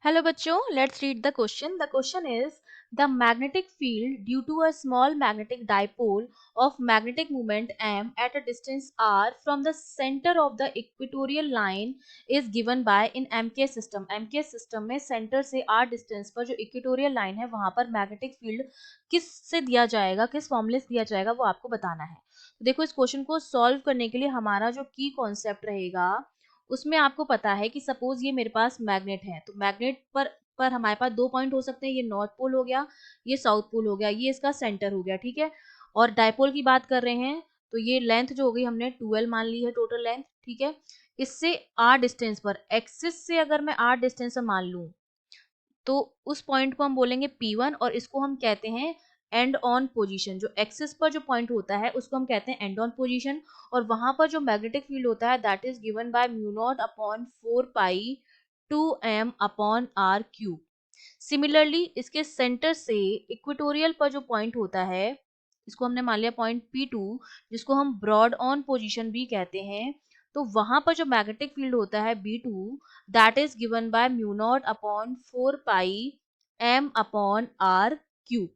Hello बच्चों, let's read the question. The question is the magnetic field due to a small magnetic dipole of magnetic moment m at a distance r from the center of the equatorial line is given by in MK system. MK system में center से r distance पर जो equatorial line है वहां पर magnetic field किस से दिया जाएगा, किस फॉर्मूले से दिया जाएगा वो आपको बताना है। तो देखो इस क्वेश्चन को सॉल्व करने के लिए हमारा जो की कॉन्सेप्ट रहेगा उसमें आपको पता है कि सपोज ये मेरे पास मैग्नेट है, तो मैग्नेट पर हमारे पास दो पॉइंट हो सकते हैं, ये नॉर्थ पोल हो गया, ये साउथ पोल हो गया, ये इसका सेंटर हो गया, ठीक है। और डायपोल की बात कर रहे हैं तो ये लेंथ जो हो गई हमने 12 मान ली है टोटल लेंथ, ठीक है। इससे आर डिस्टेंस पर एक्सिस से अगर मैं आर डिस्टेंस पर मान लूं तो उस पॉइंट को हम बोलेंगे P1 और इसको हम कहते हैं एंड ऑन पोजीशन। जो एक्सिस पर जो पॉइंट होता है उसको हम कहते हैं एंड ऑन पोजीशन, और वहां पर जो मैग्नेटिक फील्ड होता है that is given by mu naught upon 4 pi 2m upon r cube. Similarly इसके सेंटर से इक्वेटोरियल पर जो पॉइंट होता है इसको हमने मान लिया पॉइंट P2, जिसको हम ब्रॉड ऑन पोजीशन भी कहते हैं, तो वहां पर जो मैग्नेटिक फील्ड होता है B2 that is given by mu naught upon 4 pi m upon r cube,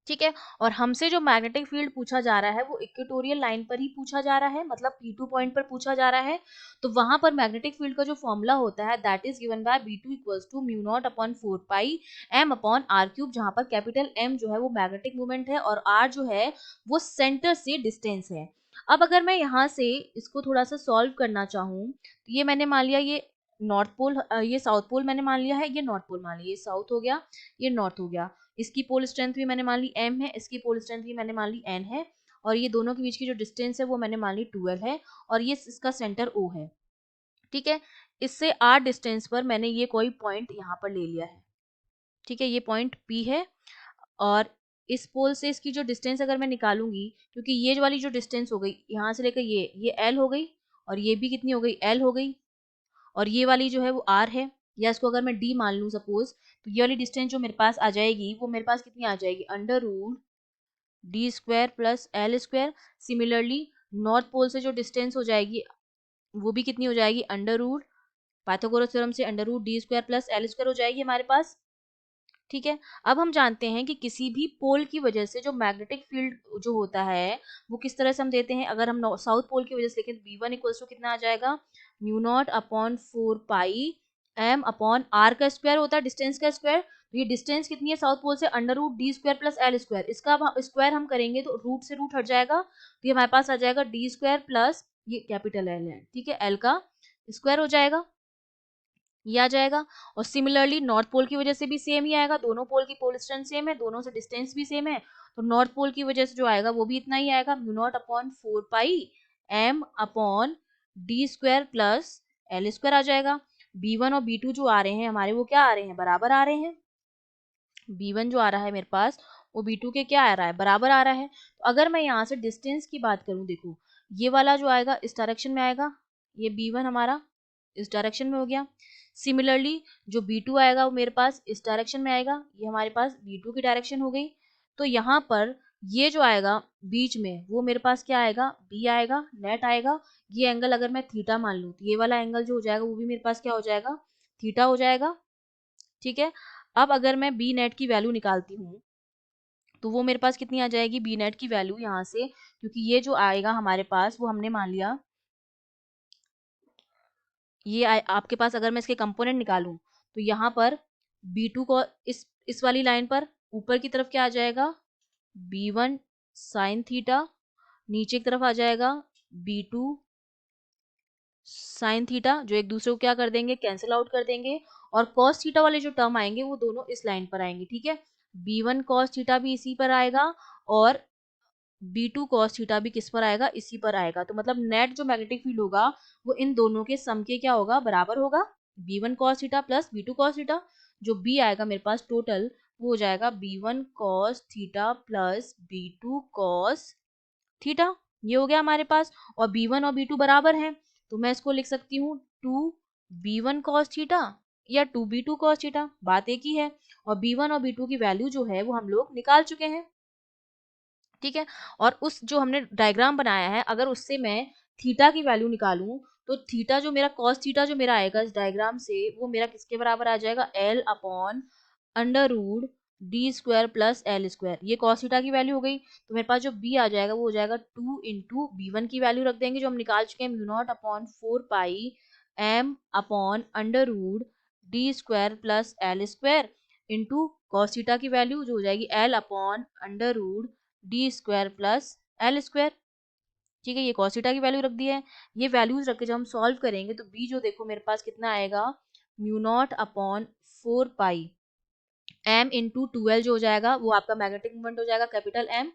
ठीक है। और हमसे जो मैग्नेटिक फील्ड पूछा जा रहा है वो इक्वेटोरियल लाइन पर ही पूछा जा रहा है, मतलब P2 पॉइंट पर पूछा जा रहा है, तो वहां पर मैग्नेटिक फील्ड का जो फॉर्मूला होता है that is given by B2 equals to mu not upon 4 pi m upon r cube, जहां पर कैपिटल M जो है वो मैग्नेटिक मोमेंट है और r जो है वो सेंटर से डिस्टेंस है। अब अगर मैं यहाँ से इसको थोड़ा सा सॉल्व करना चाहूँ तो ये मैंने मान लिया ये नॉर्थ पोल, ये साउथ पोल मैंने मान लिया है, ये नॉर्थ पोल मान लिया, ये साउथ हो गया, ये नॉर्थ हो गया। इसकी पोल स्ट्रेंथ भी मैंने मान ली m है, इसकी पोल स्ट्रेंथ भी मैंने मान ली n है, और ये दोनों के बीच की जो डिस्टेंस है वो मैंने मान ली 12 है, और ये इसका सेंटर O है, ठीक है। इससे r डिस्टेंस पर मैंने ये कोई पॉइंट यहाँ पर ले लिया है, ठीक है, ये पॉइंट P है। और इस पोल से इसकी जो डिस्टेंस अगर मैं निकालूंगी, क्योंकि ये वाली जो डिस्टेंस हो गई यहाँ से लेकर ये L हो गई, और ये भी कितनी हो गई L हो गई, और ये वाली जो है वो R है, या इसको अगर मैं D मान लूँ सपोज, तो ये वाली डिस्टेंस जो मेरे पास आ जाएगी वो मेरे पास कितनी आ जाएगी under root D square plus L square. Similarly north pole से जो डिस्टेंस हो जाएगी वो भी कितनी हो जाएगी अंडर रूट पाइथागोरस थ्योरम से under root D square plus L square हो जाएगी हमारे पास, ठीक है। अब हम जानते हैं कि किसी भी पोल की वजह से जो मैग्नेटिक फील्ड जो होता है वो किस तरह से हम देते हैं। अगर हम साउथ पोल की वजह से देखें तो B1 इक्वल्स टू कितना आ जाएगा mu not upon 4 pi m upon r का स्क्वायर होता है डिस्टेंस का स्क्वायर, तो ये डिस्टेंस कितनी है साउथ पोल से under root D square plus L square, इसका स्क्वायर हम करेंगे तो रूट से रूट हट जाएगा, तो ये हमारे पास आ जाएगा डी स्क्वायर प्लस ये कैपिटल L है, ठीक है, L का स्क्वायर हो जाएगा, ये आ जाएगा। और सिमिलरली नॉर्थ पोल की वजह से भी सेम ही आएगा, दोनों पोल की पोल स्ट्रेंथ सेम है, दोनों से डिस्टेंस भी सेम है, तो नॉर्थ पोल की वजह से जो आएगा वो भी इतना ही आएगा mu not upon 4 pi m upon D square plus L square आ जाएगा। B1 और B2 जो आ रहे हैं हमारे वो क्या आ रहे हैं बराबर आ रहे हैं, B1 जो आ रहा है मेरे पास वो B2 के क्या आ रहा है बराबर आ रहा है। तो अगर मैं यहाँ से डिस्टेंस की बात करूँ, देखो ये वाला जो आएगा इस डायरेक्शन में आएगा, ये B1 हमारा इस डायरेक्शन में हो गया। सिमिलरली जो B2 आएगा वो मेरे पास इस डायरेक्शन में आएगा, ये हमारे पास B2 की डायरेक्शन हो गई। तो यहाँ पर ये जो आएगा बीच में वो मेरे पास क्या आएगा B आएगा, नेट आएगा। ये एंगल अगर मैं थीटा मान लूँ तो ये वाला एंगल जो हो जाएगा वो भी मेरे पास क्या हो जाएगा थीटा हो जाएगा, ठीक है। अब अगर मैं बी नेट की वैल्यू निकालती हूँ तो वो मेरे पास कितनी आ जाएगी बी नेट की वैल्यू यहाँ से, क्योंकि ये जो आएगा हमारे पास वो हमने मान लिया ये आपके पास अगर मैं इसके कंपोनेंट निकालूं तो यहाँ पर B2 को इस वाली लाइन पर ऊपर की तरफ क्या आ जाएगा B1 साइन थीटा, नीचे की तरफ आ जाएगा B2 साइन थीटा, जो एक दूसरे को क्या कर देंगे कैंसिल आउट कर देंगे, और कॉस थीटा वाले जो टर्म आएंगे वो दोनों इस लाइन पर आएंगे, ठीक है। B1 कॉस थीटा भी इसी पर आएगा और B2 cos थीटा भी किस पर आएगा इसी पर आएगा, तो मतलब नेट जो मैग्नेटिक फील्ड होगा वो इन दोनों के सम के क्या होगा बराबर होगा B1 cos theta plus B2 cos theta. जो B आएगा मेरे पास टोटल वो हो जाएगा B1 cos theta plus B2 cos theta, ये हो गया हमारे पास। और B1 और B2 बराबर हैं तो मैं इसको लिख सकती हूँ 2B1 cos थीटा या 2B2 cos थीटा, बात एक ही है। और B1 और B2 की वैल्यू जो है वो हम लोग निकाल चुके हैं, ठीक है। और उस जो हमने डायग्राम बनाया है अगर उससे मैं थीटा की वैल्यू निकालूं तो थीटा जो मेरा कॉस थीटा जो मेरा आएगा इस डायग्राम से, वो मेरा किसके बराबर आ जाएगा, L upon under root D square plus L square. ये कॉस थीटा की वैल्यू हो गई। तो मेरे पास जो बी आ जाएगा वो हो जाएगा 2 इंटू बी वन की वैल्यू रख देंगे जो हम निकाल चुके हैं, mu not upon 4 pi M upon under root D square plus L square into cos theta की वैल्यू जो हो जाएगी L upon under root D square plus L square. ठीक है, ये कॉस थीटा की वैल्यू रख दी है। ये वैल्यूज रख के जब हम सॉल्व करेंगे तो बी जो देखो मेरे पास कितना आएगा, mu not upon 4 pi M into 12 जो हो जाएगा वो आपका मैग्नेटिक मोमेंट हो जाएगा कैपिटल एम।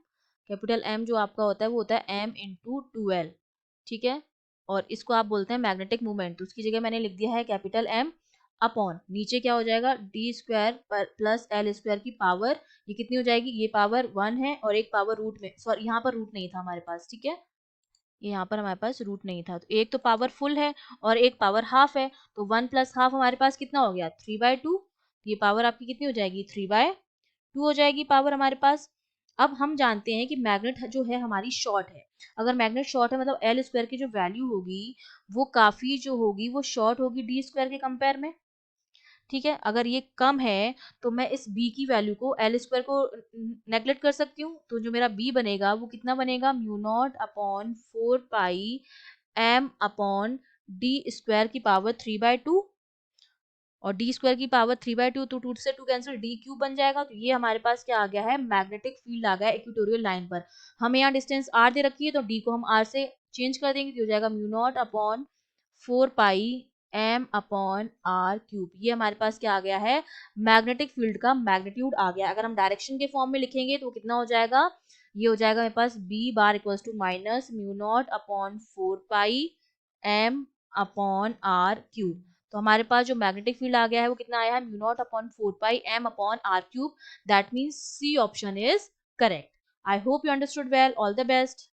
कैपिटल एम जो आपका होता है वो होता है एम इंटू 12। ठीक है, और इसको आप बोलते हैं मैग्नेटिक मोमेंट, तो उसकी जगह मैंने लिख दिया है कैपिटल एम अपॉन नीचे क्या हो जाएगा, D square plus L square की पावर, ये कितनी हो जाएगी, ये पावर 1 है और एक पावर रूट में, सॉरी यहाँ पर रूट नहीं था हमारे पास। ठीक है, ये यहाँ पर हमारे पास रूट नहीं था, तो एक तो पावर फुल है और एक पावर हाफ है, तो 1 प्लस हाफ हमारे पास कितना हो गया, 3/2। ये पावर आपकी कितनी हो जाएगी, 3/2 हो जाएगी पावर हमारे पास। अब हम जानते हैं कि मैग्नेट जो है हमारी शॉर्ट है। अगर मैग्नेट शॉर्ट है मतलब एल स्क्वायर की जो वैल्यू होगी वो काफी जो होगी वो शॉर्ट होगी डी स्क्वायर के कंपेयर में। ठीक है, अगर ये कम है तो मैं इस b की वैल्यू को एल स्क्वायर को नेग्लेक्ट कर सकती हूँ, तो जो मेरा b बनेगा वो कितना बनेगा, mu naught upon 4 pi M upon D square की पावर 3/2, और डी स्क्वायर की पावर 3/2, तो 2 से 2 कैंसिल, डी क्यूब बन जाएगा। तो ये हमारे पास क्या आ गया है, मैग्नेटिक फील्ड आ गया है इक्वेटोरियल लाइन पर। हमें यहाँ डिस्टेंस r दे रखी है तो d को हम r से चेंज कर देंगे, तो हो जाएगा mu not upon 4 pi M upon R cube. ये हमारे पास क्या आ गया है, मैग्नेटिक फील्ड का मैग्नीट्यूड आ गया। अगर हम डायरेक्शन के फॉर्म में लिखेंगे तो कितना हो जाएगा, ये हो जाएगा मेरे पास b bar equals to minus mu not upon 4 pi M upon R cube. तो हमारे पास जो मैग्नेटिक फील्ड आ गया है वो कितना आया है, mu not upon 4 pi M upon R cube. That means C option is correct. I hope you understood well. All the best.